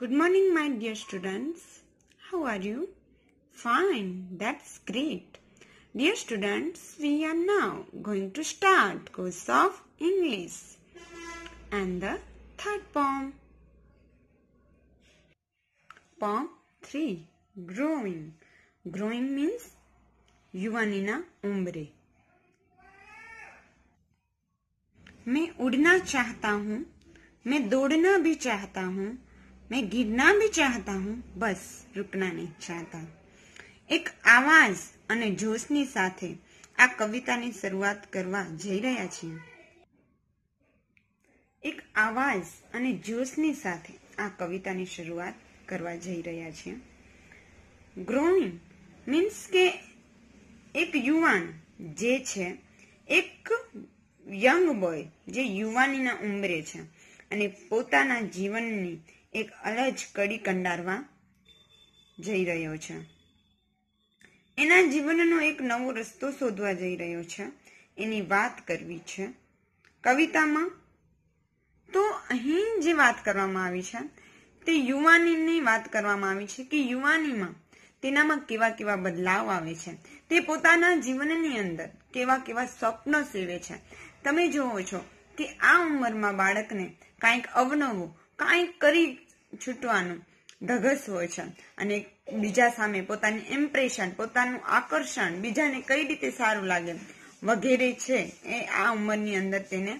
Good morning, my dear students. How are you? Fine, that's great. Dear students, we are now going to start course of English and the third poem. Poem 3. Growing. Growing means युवानीना उम्रे. मैं उड़ना चाहता हूँ, मैं दौड़ना भी चाहता हूँ, मैं गिरना भी चाहता हूँ, बस रुकना नहीं चाहता. एक आवाज અને જોશની સાથે આ કવિતાની શરૂઆત કરવા જઈ રહ્યા છીએ. એક આવાજ અને જોશની સાથે આ કવિતાની શરૂઆત કરવા જઈ રહ્યા છીએ. ગ્રોઈંગ મીન્સ કે એક યુવાન જે છે, એક યંગ બોય જે યુવાનીના ઉંમરે છે અને પોતાના જીવનની એક અલગ કડી કંડારવા જઈ રહ્યો છે. એના જીવનનો એક નવો રસ્તો શોધવા જઈ રહ્યો છે, એની વાત કરવી છે કવિતામાં. તો અહીં જે વાત કરવામાં આવી છે તે યુવાનીની વાત કરવામાં આવી છે કે યુવાનીમાં તેનામાં કેવા કેવા બદલાવ આવે છે, તે પોતાના જીવનની અંદર કેવા કેવા સ્વપ્નો સેવે છે. તમે જોવો છો કે આ ઉંમરમાં બાળકને કાંઈક અવનવું, કાંઈક કરી છૂટવાનું ધગસ હોય છે અને બીજા સામે પોતાની ઇમ્પ્રેશન, પોતાનું આકર્ષણ, બીજાને કઈ રીતે સારું લાગે વગેરે છે એ આ ઉંમરની અંદર તેને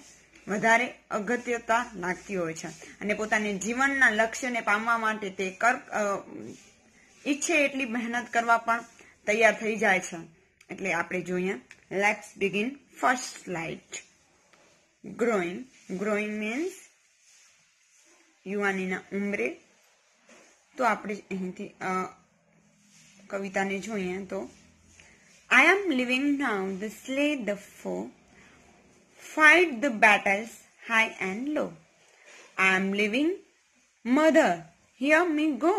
વધારે અગત્યતા લાગતી હોય છે અને પોતાની જીવનના લક્ષ્યને પામવા માટે તે ઈચ્છે એટલી મહેનત કરવા પણ તૈયાર થઈ જાય છે. એટલે આપણે જોઈએ, let's begin first slide. Growing. Growing means યુવાનીના ઉંમરે. તો આપણે અહીંથી કવિતાને જોઈએ તો I am living now the slay the foe, fight the battles high and low. I am living, mother, hear me go,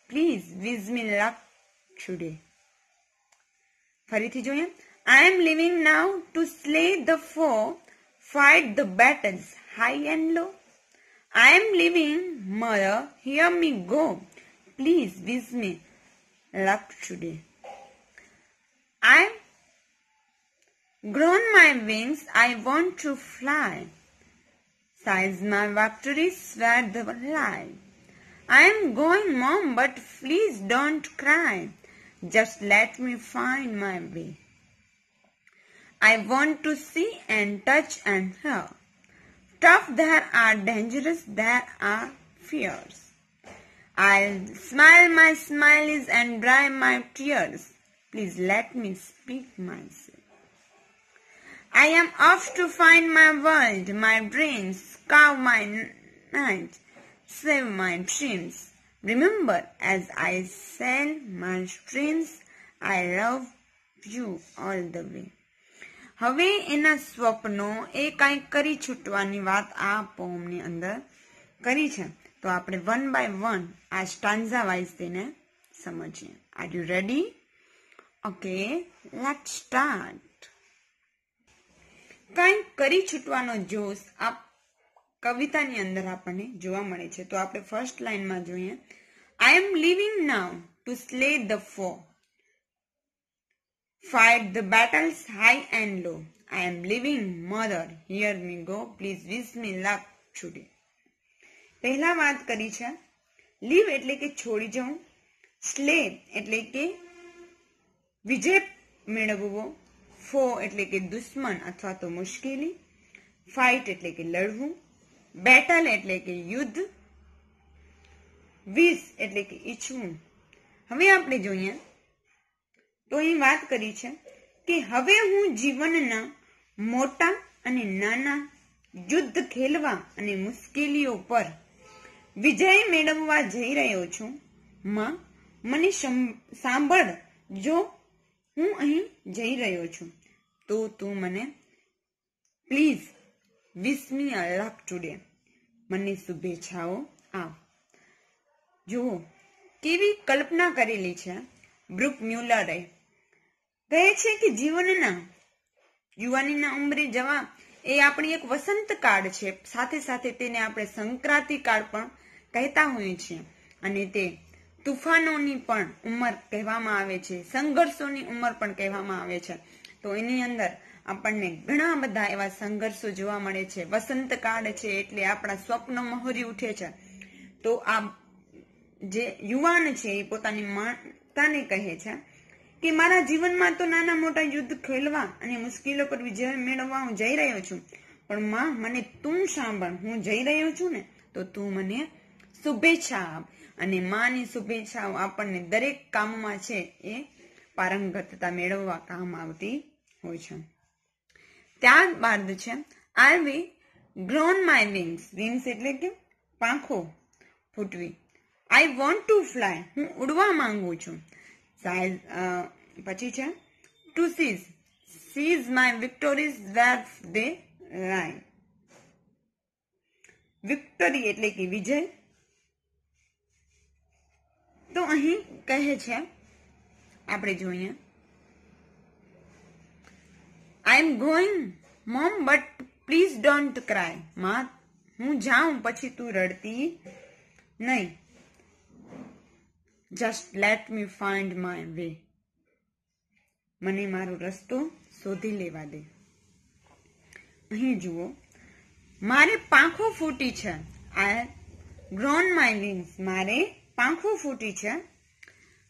please wish me luck today. ફરીથી જોઈએ, I am living now to slay the foe, fight the battles high and low. I am living, mother, hear me go, please wish me luck today. I've grown my wings, I want to fly. Size my victory, swear the lie. I am going, mom, but please don't cry. Just let me find my way. I want to see and touch and hear. Tough there are, dangerous there are fears. I'll smile my smiles and dry my tears. Please let me speak myself. I am off to find my world, my dreams, carve my night, save my dreams. Remember, as I sail my streams, I love you all the way. હવે એના સ્વપ્નો એ કાંઈક કરી છૂટવાની વાત આ પોમની અંદર કરી છે. તો આપણે વન બાય વન આ સ્ટાન્ઝા વાઇઝ તેને સમજીએ. Are you ready? Okay, let's start. કાંઈક કરી છૂટવાનો જોશ આ કવિતાની અંદર આપણને જોવા મળે છે. તો આપણે ફર્સ્ટ લાઈનમાં જોઈએ, I am living now to slay the foe, fight the battles high and low. I am living, mother, hear me go, please wish me luck today. પહેલા વાત કરી છે, લીવ એટલે કે છોડી જવું, સ્લે એટલે કે વિજય મેળવવો, ફો એટલે કે દુશ્મન અથવા તો મુશ્કેલી, ફાઇટ એટલે કે લડવું, બેટલ એટલે કે યુદ્ધ, વિશ એટલે કે ઈચ્છવું. હવે આપણે જોઈએ તો અહીં વાત કરી છે કે હવે હું જીવનના મોટા અને નાના યુદ્ધ ખેલવા અને મુશ્કેલીઓ પર વિજય મેળવવા જઈ રહ્યો છું. માં મને સાંભળ, જો હું અહીં જઈ રહ્યો છું તો તું મને please wish me a luck today, મને શુભેચ્છાઓ આપ. જુઓ કેવી કલ્પના કરેલી છે બ્રુક મ્યુલરે. કહે છે કે જીવનના યુવાનીના ઉંમરે જવા એ આપણી એક વસંત કાળ છે, સાથે સાથે તેને આપણે સંક્રાંતિ કાળ પણ કહેતા હોઈએ છીએ. અને તે તુફાનોની પણ ઉંમર કહેવામાં આવે છે, સંઘર્ષોની ઉંમર પણ કહેવામાં આવે છે. તો એની અંદર આપણને ઘણા બધા એવા સંઘર્ષો જોવા મળે છે. વસંતકાળ છે એટલે આપણા સ્વપ્નો મહોરી ઉઠે છે. તો આ જે યુવાન છે એ પોતાની માતાને કહે છે કે મારા જીવનમાં તો નાના મોટા યુદ્ધ ખેલવા અને મુશ્કેલીઓ પર વિજય મેળવવા હું જઈ રહ્યો છું, પણ માં મને તું સાંભળ, હું જઈ રહ્યો છું ને તો તું મને શુભેચ્છા આપ. અને માની શુભેચ્છાઓ આપણને દરેક કામમાં છે એ પારંગતતા મેળવવા કામ આવતી હોય છે. ત્યારબાદ છે I've grown my wings. Wings એટલે કે પાંખો ફૂટવી. આઈ વોન્ટ ટુ ફ્લાય, હું ઉડવા માંગુ છું. પછી છે to seize. Seize my victories where they lie. Victory એટલે કે વિજય. તો અહીં કહે છે, આપણે જોઈએ, I am going mom but please don't cry. માં હું જાઉં પછી તું રડતી નહીં. Just let me find my way. મને મારો રસ્તો શોધી લેવા દે. અહીં જુઓ, મારે પાંખો ફૂટી છે. આઈ ગ્રોન માય વિંગ્સ. મારે પાંખો ફૂટી છે.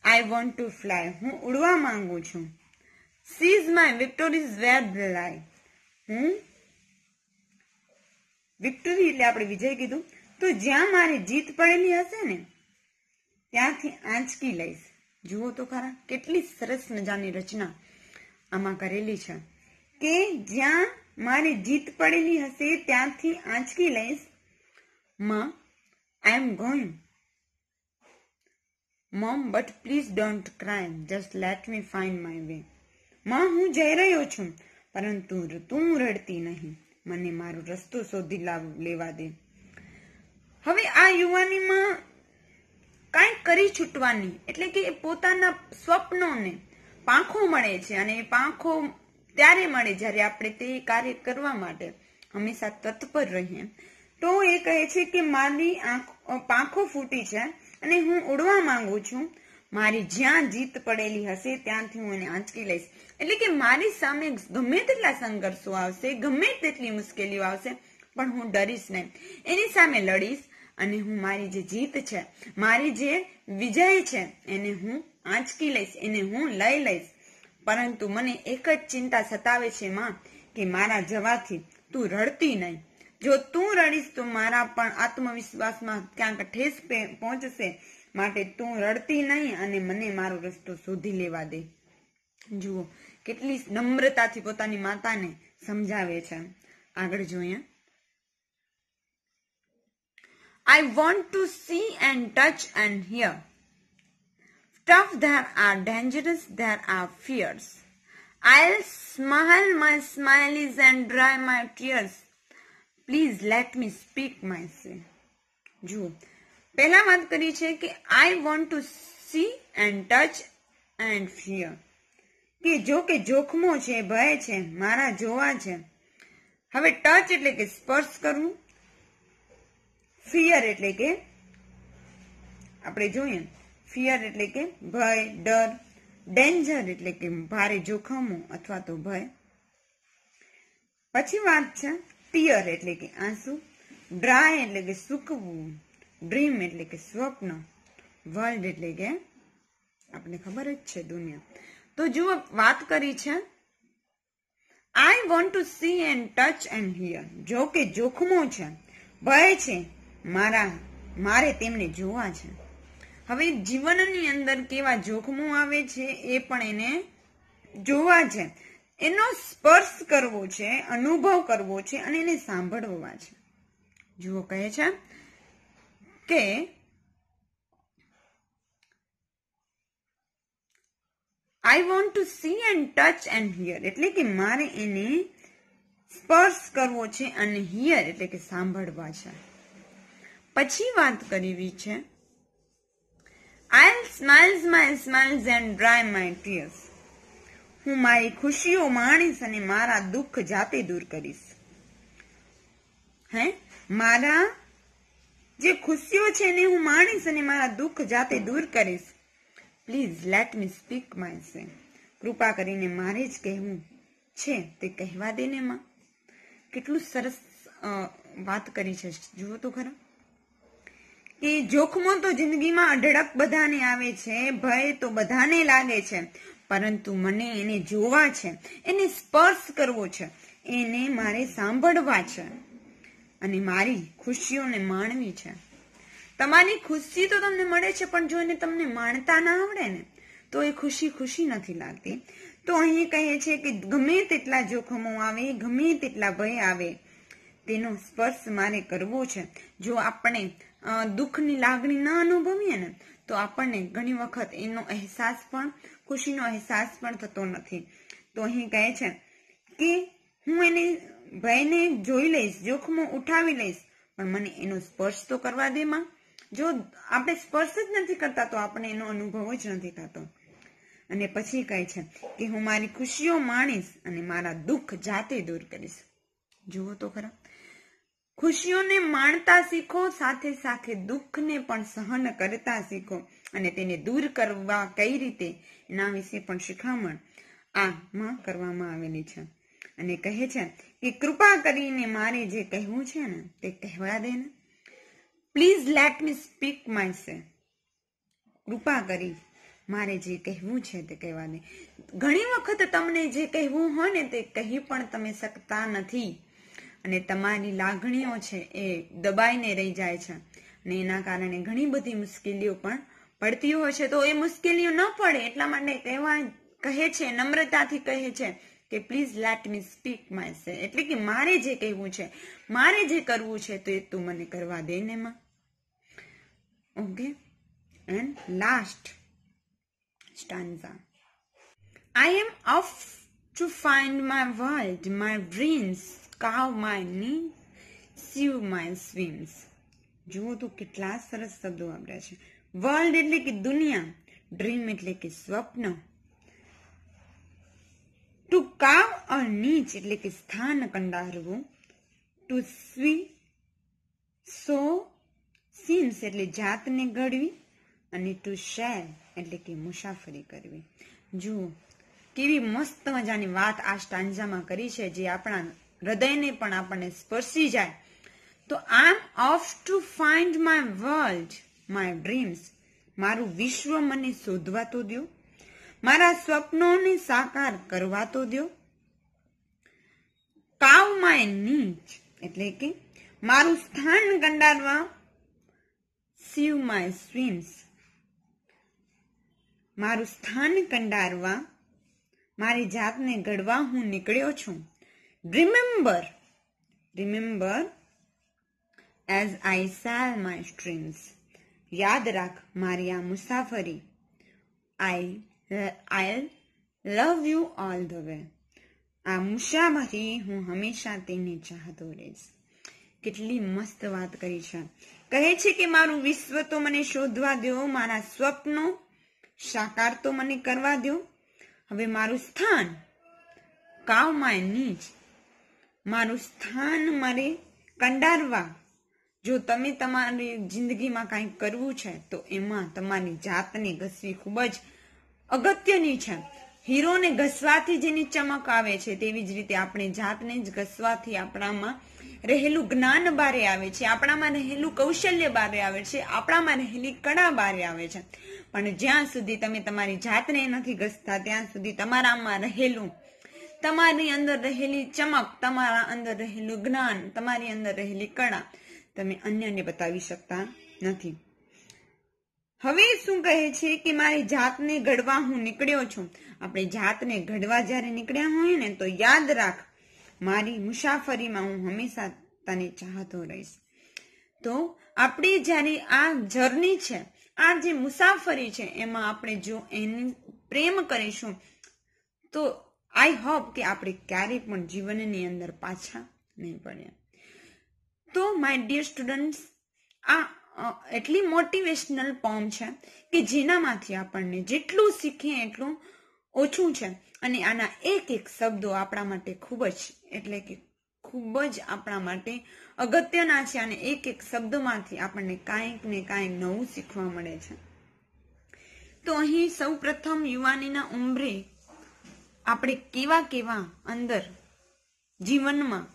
આઈ વોન્ટ ટુ ફ્લાય. હું ઉડવા માંગુ છું. Seize my victories where they લાય. હું વિક્ટરી એટલે આપણે વિજય કીધું, તો જ્યાં મારી જીત પડેલી હશે ને ત્યાંથી આંચકી લઈશ. જુઓ તો ખરા કેટલી સરસ મજાની રચના આમાં કરેલી છે કે જ્યાં મારી જીત પડેલી હશે ત્યાંથી આંચકી લઈશ. માં I am going mom but please don't cry, just let me find my way. માં હું જઈ રહ્યો છું પરંતુ તું રડતી નહીં, મને મારો રસ્તો શોધી લેવા દે. હવે આ યુવાનીમાં કાંઈ કરી છૂટવાની એટલે કે પોતાના સ્વપ્નોને પાંખો મળે છે, અને એ પાંખો ત્યારે મળે જ્યારે આપણે તે કાર્ય કરવા માટે હંમેશા તત્પર રહીએ. તો એ કહે છે કે મારી પાંખો ફૂટી છે અને હું ઉડવા માંગુ છું. મારી જ્યાં જીત પડેલી હશે ત્યાંથી હું એને આંચકી લઈશ. એટલે કે મારી સામે ગમે તેટલા સંઘર્ષો આવશે, ગમે તેટલી મુશ્કેલીઓ આવશે, પણ હું ડરીશ નહીં. એની સામે લડીશ અને હું મારી જે જીત છે, મારી જે વિજય છે એને હું આંચકી લઈશ, એને હું લઈ લઈશ. પરંતુ મને એક જ ચિંતા સતાવે છે માં કે મારા જવાથી તું રડતી નહીં. જો તું રડીશ તો મારા પણ આત્મવિશ્વાસમાં ક્યાંક ઠેસ પહોંચશે. માટે તું રડતી નહીં અને મને મારો રસ્તો શોધી લેવા દે. જુઓ કેટલી નમ્રતાથી પોતાની માતાને સમજાવે છે. આગળ જોઈએ, I want to see and touch and hear. Stuff there are dangerous, there are fears. I'll smile my smileys and dry my tears. Please let me speak my say. જુઓ, પહેલા વાત કરી છે કે I want to see and touch and fear. કે જો કે જોખમો છે, ભય છે, મારા જોવા છે. હવે ટચ એટલે કે સ્પર્શ કરવું, ફિયર એટલે કે આપણે જોઈએ ફિયર એટલે કે ભય, ડર, ડેન્જર એટલે કે ભારે જોખમો અથવા તો ભય. પછી વાત છે ટીયર એટલે કે આંસુ, ડ્રાય એટલે કે સૂકવું, ડ્રીમ એટલે કે સ્વપ્ન, વર્લ્ડ એટલે કે આપણે ખબર જ છે દુનિયા. તો જુઓ વાત કરી છે આઈ want two C and touch and here. જો કે જોખમો છે, ભય છે, મારે તેમને જોવા છે. હવે જીવનની અંદર કેવા જોખમો આવે છે એ પણ એને જોવા છે, એનો સ્પર્શ કરવો છે, અનુભવ કરવો છે અને એને સાંભળવા છે. જુઓ કહે છે કે આઈ want two C and touch and here એટલે કે મારે એને સ્પર્શ કરવો છે અને હિયર એટલે કે સાંભળવા છે. પછી વાત કરવી છે I'll smile my smiles and dry my tears. હું મારી ખુશીઓ માણીશ અને મારા દુઃખ જાતે દૂર કરીશ. મારા જે ખુશીઓ છે એને હું માણીશ અને મારા દુઃખ જાતે દૂર કરીશ. Please let me speak my સે. કૃપા કરીને મારે જ કહેવું છે તે કહેવા દે ને માં. કેટલું સરસ વાત કરી છે. જુઓ તો ખરા કે જોખમો તો જિંદગીમાં અઢળક બધાને આવે છે, ભય તો બધાને લાગે છે, પરંતુ મને એને જોવા છે, એને સ્પર્શ કરવો છે, એને મારે સાંભળવા છે અને મારી ખુશીઓને માણવી છે. તમારી ખુશી તો તમને મળે છે, પણ જો એને તમને માણતા ના આવડે ને તો એ ખુશી ખુશી નથી લાગતી. તો અહીં કહે છે કે ગમે તેટલા જોખમો આવે, ગમે તેટલા ભય આવે, તેનો સ્પર્શ મારે કરવો છે. જો આપણે દુઃખની લાગણી ન અનુભવીએ ને તો આપણને ઘણી વખત એનો અહેસાસ પણ, ખુશીનો અહેસાસ પણ થતો નથી. તો અહીં કહે છે કે હું એને ભયને જોઈ લઈશ, જોખમો ઉઠાવી લઈશ, પણ મને એનો સ્પર્શ તો કરવા દે માં. જો આપણે સ્પર્શ જ નથી કરતા તો આપણે એનો અનુભવ જ નથી થતો. અને પછી કહે છે કે હું મારી ખુશીઓ માણીશ અને મારા દુઃખ જાતે દૂર કરીશ. જુઓ તો ખરા, ખુશીઓને માણતા શીખો, સાથે સાથે દુઃખને પણ સહન કરતા શીખો અને તેને દૂર કરવા કઈ રીતે એના વિશે પણ શિખામણ આમાં કરવામાં આવેલી છે. અને કહે છે કે કૃપા કરીને મારે જે કહેવું છે ને તે કહેવા દે ને. Please let me speak my સે. કૃપા કરી મારે જે કહેવું છે તે કહેવા દે. ઘણી વખત તમને જે કહેવું હોય ને તે કહી પણ તમે શકતા નથી અને તમારી લાગણીઓ છે એ દબાઈને રહી જાય છે અને એના કારણે ઘણી બધી મુશ્કેલીઓ પણ પડતી હોય છે. તો એ મુશ્કેલીઓ ન પડે એટલા માટે કહે છે, નમ્રતાથી કહે છે કે please let me speak my સે. એટલે કે મારે જે કહેવું છે, મારે જે કરવું છે તો એ તું મને કરવા દે ને માં. Okay, and last stanza. I am off to find my world, my dreams, carve my knees, sew my swims. જુઓ તો કેટલા સરસ શબ્દો વાપર્યા છે. વર્લ્ડ એટલે કે દુનિયા, ડ્રીમ એટલે કે સ્વપ્ન, ટુ કાવ અ નીચ એટલે કે સ્થાન કંડારવું, ટુ સો સીમ્સ એટલે જાતને ઘડવી અને ટુ શેર એટલે કે મુસાફરી કરવી. જુઓ કેવી મસ્ત મજાની વાત આ સ્ટાન્ઝામાં કરી છે, જે આપણા હૃદયને પણ આપણને સ્પર્શી જાય. તો I am off to find my world, my dreams. મારું વિશ્વ મને શોધવા તો દો, મારા સ્વપ્નોને સાકાર કરવા તો દો. કાવ માય નીચ એટલે કે મારું સ્થાન કંડારવા, સીવ માય સ્વિમ્સ મારું સ્થાન કંડારવા, મારી જાતને ઘડવા હું નીકળ્યો છું. Remember as I sail my streams. યાદ રાખ મારી આ મુસાફરી. I love you all the way. આ મુસાફરી હું હંમેશા તેને ચાહતો રહીશ. કેટલી મસ્ત વાત કરી છે. કહે છે કે મારું વિશ્વ તો મને શોધવા દો, મારા સ્વપ્નો સાકાર તો મને કરવા દો. હવે મારું સ્થાન, કાવ માય નીચ, મારું સ્થાન મારે કંડારવા. જો તમે તમારી જિંદગીમાં કંઈક કરવું છે તો એમાં તમારી જાતને ઘસવી ખૂબ જ અગત્યની છે. હીરોને ઘસવાથી જેની ચમક આવે છે તેવી જ રીતે આપણે જાતને જ ઘસવાથી આપણામાં રહેલું જ્ઞાન બારે આવે છે, આપણામાં રહેલું કૌશલ્ય બારે આવે છે, આપણામાં રહેલી કળા બારે આવે છે. પણ જ્યાં સુધી તમે તમારી જાતને નથી ઘસતા ત્યાં સુધી તમારામાં રહેલું, તમારી અંદર રહેલી ચમક, તમારા અંદર રહેલું જ્ઞાન, તમારી અંદર રહેલી કળા તમે અન્યને બતાવી શકતા નથી. હવે શું કહે છે કે મારી જાતને ઘડવા હું નીકળ્યો છું. આપણે જાતને ઘડવા જ્યારે નીકળ્યા હોય ને તો યાદ રાખ મારી મુસાફરીમાં હું હંમેશા તને ચાહતો રહીશ. તો આપણે જ્યારે આ જર્ની છે, આ જે મુસાફરી છે એમાં આપણે જો એને પ્રેમ કરીશું તો આઈ હોપ કે આપણે ક્યારેય પણ જીવનની અંદર પાછા નહીં પડ્યા. તો માય ડિયર સ્ટુડન્ટ્સ, આ એટલી મોટિવેશનલ પોમ છે કે જેનામાંથી આપણને જેટલું શીખીએ એટલું ઓછું છે. અને આના એક એક શબ્દો આપણા માટે ખૂબ જ એટલે કે ખૂબ જ આપણા માટે અગત્યના છે અને એક એક શબ્દમાંથી આપણને કાંઈક ને કાંઈક નવું શીખવા મળે છે. તો અહીં સૌ પ્રથમ યુવાનીના ઉંમરે આપણે કેવા કેવા અંદર જીવનમાં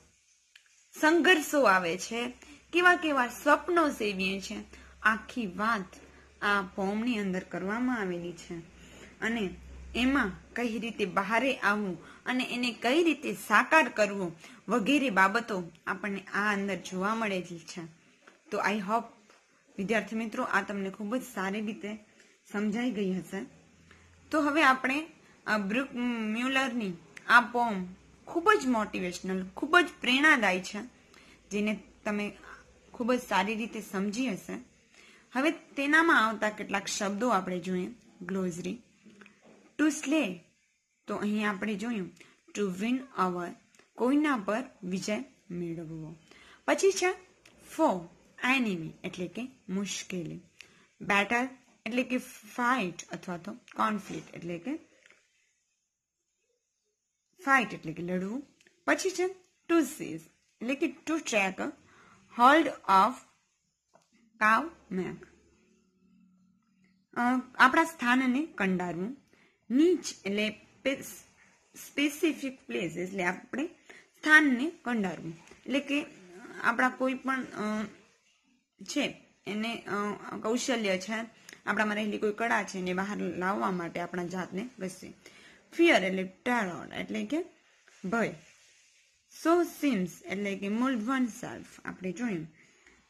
સંઘર્ષો આવે છે, કેવા કેવા સ્વપ્નો સેવીએ છે, આખી વાત આ પોમની અંદર કરવામાં આવેલી છે. અને એમાં કઈ રીતે બહારે આવવું અને એને કઈ રીતે સાકાર કરવું વગેરે બાબતો આપણને આ અંદર જોવા મળે છે. તો આઈ હોપ વિદ્યાર્થી મિત્રો આ તમને ખૂબ જ સારી રીતે સમજાઈ ગઈ હશે. તો હવે આપણે બ્રુક મ્યુલરની આ પોમ ખૂબ જ મોટિવેશનલ, ખૂબ જ પ્રેરણાદાયી છે, જેને તમે ખૂબ જ સારી રીતે સમજી હશે. હવે તેનામાં આવતા કેટલાક શબ્દો આપણે જોઈએ. ગ્લોઝરી. ટુ સ્લે, તો અહીં આપણે જોયું ટુ વિન અવર, કોઈના પર વિજય મેળવવો. પછી છે ફો, એનિમી એટલે કે મુશ્કેલી. બેટલ એટલે કે ફાઇટ અથવા તો કોન્ફ્લિક્ટ એટલે કે ફાઇટ એટલે કે લડવું. પછી છે ટુ સીઝ એટલે કે ટુ ટેક હોલ્ડ ઓફ કાવ મેક, આપણા સ્થાનને કંડારવું. નીચ એટલે સ્પેસિફિક પ્લેસ એટલે આપણે સ્થાનને કંડારવું એટલે કે આપણા કોઈ પણ છે એને કૌશલ્ય છે, આપણામાં રહેલી કોઈ કળા છે એને બહાર લાવવા માટે આપણા જાતને ઘસવી. ફિયર એટલે ટેરર એટલે કે ભય. સો સિમ્સ એટલે કે મોલ્ડ વન સેલ્ફ, આપણે જોયું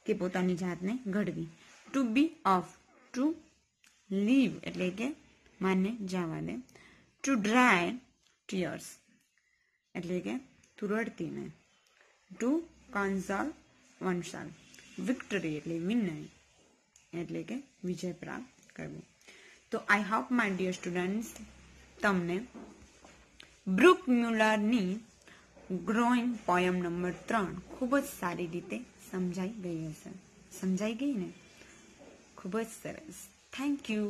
કે પોતાની જાતને ઘડવી. To be off, to leave એટલે કે માને જવા દે. ટુ ડ્રાય ટીયર્સ એટલે કે તું રડતી નહીં. Two console વનસેલ્ફ. વિક્ટરી એટલે વિનય એટલે કે વિજય પ્રાપ્ત કરવું. તો I hope my dear students તમને બ્રુક મ્યુલરની ગ્રોઈંગ પોયમ નંબર 3 ખૂબ જ સારી રીતે સમજાઈ ગઈ હશે. સમજાઈ ગઈ ને? ખૂબ જ સરસ. Thank you.